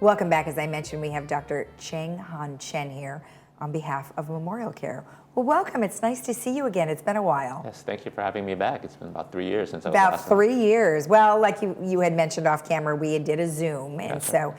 Welcome back. As I mentioned, we have Dr. Cheng Han Chen here on behalf of MemorialCare. Well, welcome. It's nice to see you again. It's been a while. Yes, thank you for having me back. It's been about 3 years since I was About last 3 years. Well, like you had mentioned off camera, we did a Zoom, and That's so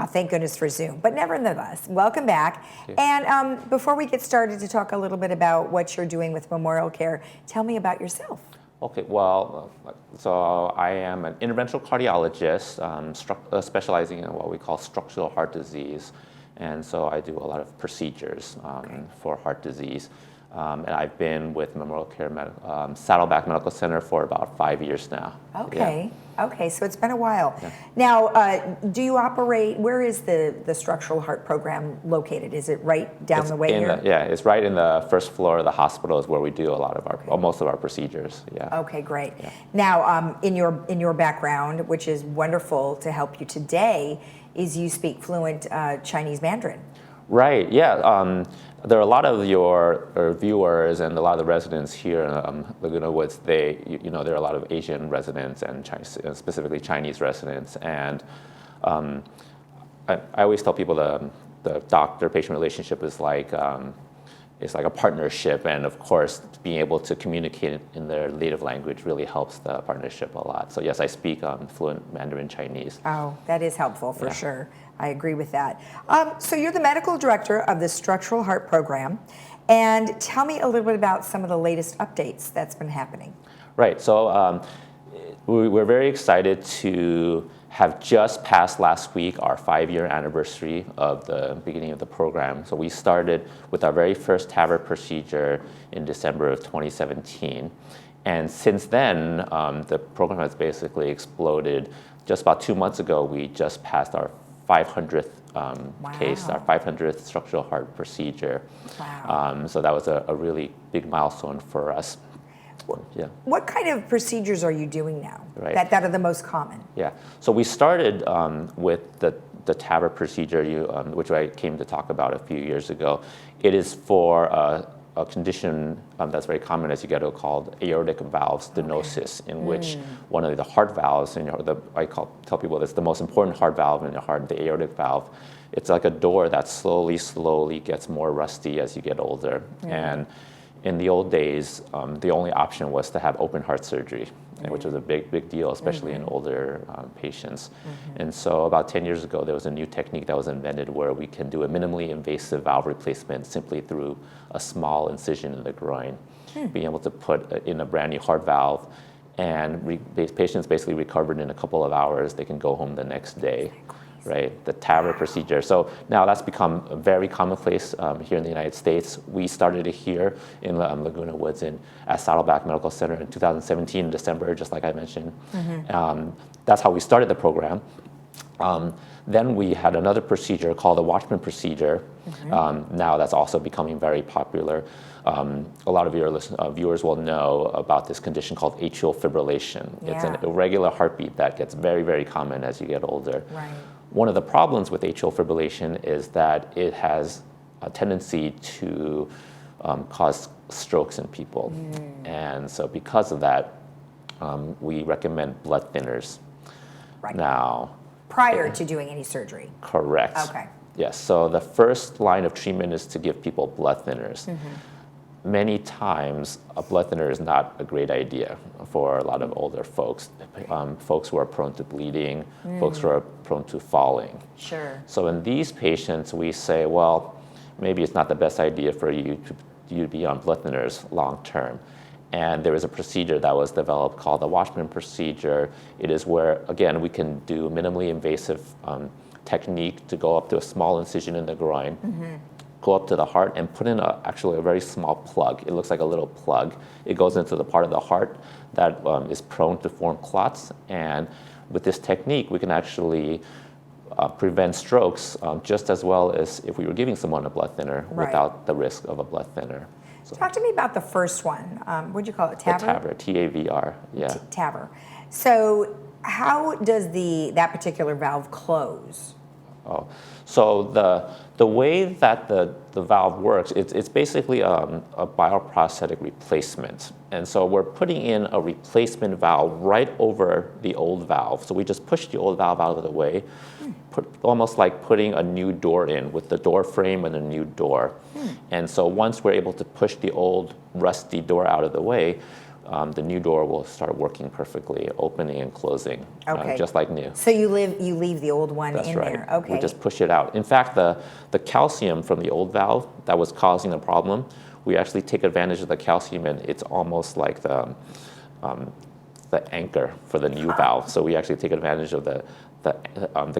thank goodness for Zoom. But nevertheless, welcome back. And before we get started to talk a little bit about what you're doing with MemorialCare, tell me about yourself. Okay, well, so I am an interventional cardiologist specializing in what we call structural heart disease. And so I do a lot of procedures for heart disease. And I've been with MemorialCare Saddleback Medical Center for about 5 years now. Okay. Yeah. Okay, so it's been a while. Yeah. Now, do you operate, where is the structural heart program located? Is it right down the way here? It's right in the first floor of the hospital is where we do a lot of most of our procedures. Yeah. Okay, great. Yeah. Now, in your background, which is wonderful to help you today, is you speak fluent Chinese Mandarin. Right, yeah. There are a lot of your viewers and a lot of the residents here in Laguna Woods. There are a lot of Asian residents and specifically Chinese residents. And I always tell people the doctor-patient relationship is like a partnership, and of course, being able to communicate in their native language really helps the partnership a lot. So yes, I speak fluent Mandarin Chinese. Oh, that is helpful for sure. I agree with that. So you're the medical director of the Structural Heart Program, and tell me a little bit about some of the latest updates that's been happening. Right. So we're very excited to have just passed last week our 5-year anniversary of the beginning of the program. So we started with our very first TAVR procedure in December of 2017. And since then, the program has basically exploded. Just about 2 months ago, we just passed our 500th case, our 500th structural heart procedure. Wow. So that was a really big milestone for us. Yeah. What kind of procedures are you doing now that are the most common? Yeah, so we started with the TAVR procedure, which I came to talk about a few years ago. It is for a condition that's very common, as you get it, called aortic valve stenosis, in which one of the heart valves, tell people it's the most important heart valve in your heart, the aortic valve. It's like a door that slowly gets more rusty as you get older. And in the old days, the only option was to have open heart surgery, which was a big deal, especially in older patients. And so about 10 years ago, there was a new technique that was invented where we can do a minimally invasive valve replacement simply through a small incision in the groin, being able to put in a brand new heart valve, and patients basically recovered in a couple of hours. They can go home the next day. Right, the TAVR procedure. So now that's become very commonplace here in the United States. We started it here in Laguna Woods at Saddleback Medical Center in 2017, in December, just like I mentioned. That's how we started the program. Then we had another procedure called the Watchman procedure. Now that's also becoming very popular. A lot of your viewers will know about this condition called atrial fibrillation. It's an irregular heartbeat that gets very, very common as you get older. Right. One of the problems with atrial fibrillation is that it has a tendency to cause strokes in people. And so because of that, we recommend blood thinners. Right. Now, prior to doing any surgery? Correct. Okay. Yes, so the first line of treatment is to give people blood thinners. Many times, a blood thinner is not a great idea for a lot of older folks, folks who are prone to bleeding, folks who are prone to falling. Sure. So in these patients, we say, well, maybe it's not the best idea for you to be on blood thinners long term. And there is a procedure that was developed called the Watchman procedure. It is where, again, we can do a minimally invasive technique to go up to a small incision in the groin, go up to the heart and put in actually a very small plug. It looks like a little plug. It goes into the part of the heart that is prone to form clots. And with this technique, we can actually prevent strokes just as well as if we were giving someone a blood thinner without the risk of a blood thinner. So, talk to me about the first one. What'd you call it? TAVR? TAVR, T-A-V-R, yeah. TAVR. So how does that particular valve close? Oh, so the way that the valve works, it's basically a bioprosthetic replacement. And so we're putting in a replacement valve right over the old valve. So we just push the old valve out of the way, almost like putting a new door in with the door frame and a new door. And so once we're able to push the old rusty door out of the way, the new door will start working perfectly, opening and closing, just like new. So you leave the old one That's in right. there. Okay. We just push it out. In fact, the calcium from the old valve that was causing the problem, we actually take advantage of the calcium, and it's almost like the anchor for the new valve. So we actually take advantage of the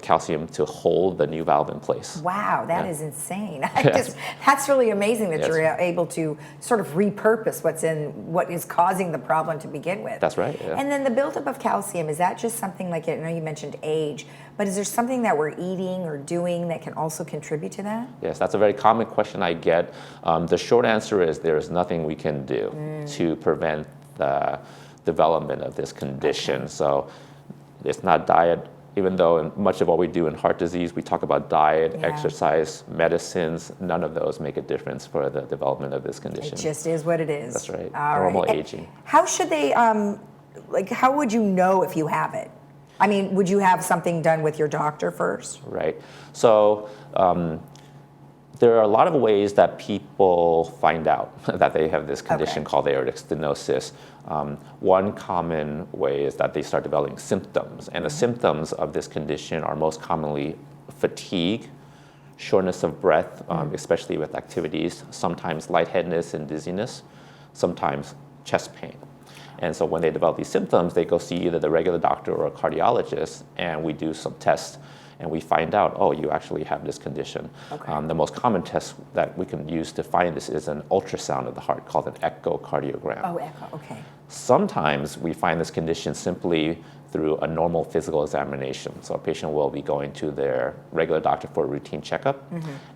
calcium to hold the new valve in place. Wow, that is insane. That's really amazing that you're able to sort of repurpose what is causing the problem to begin with. That's right. Yeah. And then the buildup of calcium, is that just something like, I know you mentioned age, but is there something that we're eating or doing that can also contribute to that? Yes, that's a very common question I get. The short answer is there is nothing we can do to prevent the development of this condition. So it's not diet. Even though in much of what we do in heart disease, we talk about diet, exercise, medicines, none of those make a difference for the development of this condition. It just is what it is. That's right. All Normal right. aging. How should they, how would you know if you have it? I mean, would you have something done with your doctor first? Right. So there are a lot of ways that people find out that they have this condition called aortic stenosis. One common way is that they start developing symptoms, and the symptoms of this condition are most commonly fatigue, shortness of breath, especially with activities, sometimes lightheadedness and dizziness, sometimes chest pain. And so when they develop these symptoms, they go see either the regular doctor or a cardiologist, and we do some tests, and we find out, oh, you actually have this condition. The most common test that we can use to find this is an ultrasound of the heart called an echocardiogram. Oh, echo, okay. Sometimes we find this condition simply through a normal physical examination. So a patient will be going to their regular doctor for a routine checkup,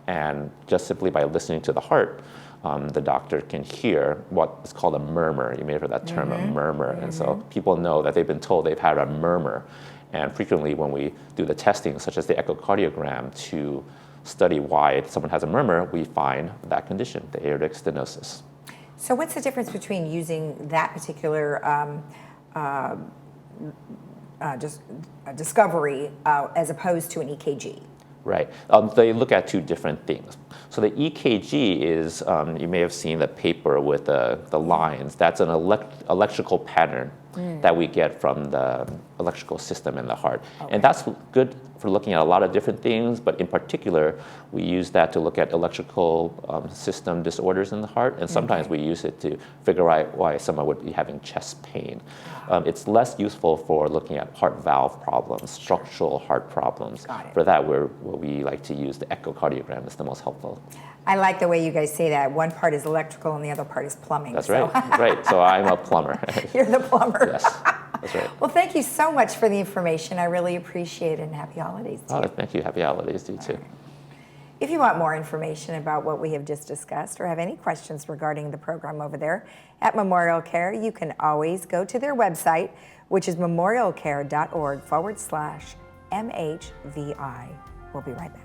and just simply by listening to the heart, the doctor can hear what is called a murmur. You may have heard that term, a murmur. And so people know that they've been told they've had a murmur. And frequently when we do the testing, such as the echocardiogram, to study why someone has a murmur, we find that condition, the aortic stenosis. So what's the difference between using that particular discovery as opposed to an EKG? Right. They look at two different things. So the EKG is, you may have seen the paper with the lines. That's an electrical pattern that we get from the electrical system in the heart. And that's good for looking at a lot of different things, but in particular, we use that to look at electrical system disorders in the heart, and sometimes we use it to figure out why someone would be having chest pain. It's less useful for looking at heart valve problems, structural heart problems. For that, we like to use the echocardiogram. It's the most helpful. I like the way you guys say that. One part is electrical and the other part is plumbing. That's right. Right. So I'm a plumber. You're the plumber. Yes. That's right. Well, thank you so much for the information. I really appreciate it, and happy holidays to you. Thank you. Happy holidays to you too. If you want more information about what we have just discussed or have any questions regarding the program over there at MemorialCare, you can always go to their website, which is memorialcare.org/MHVI. We'll be right back.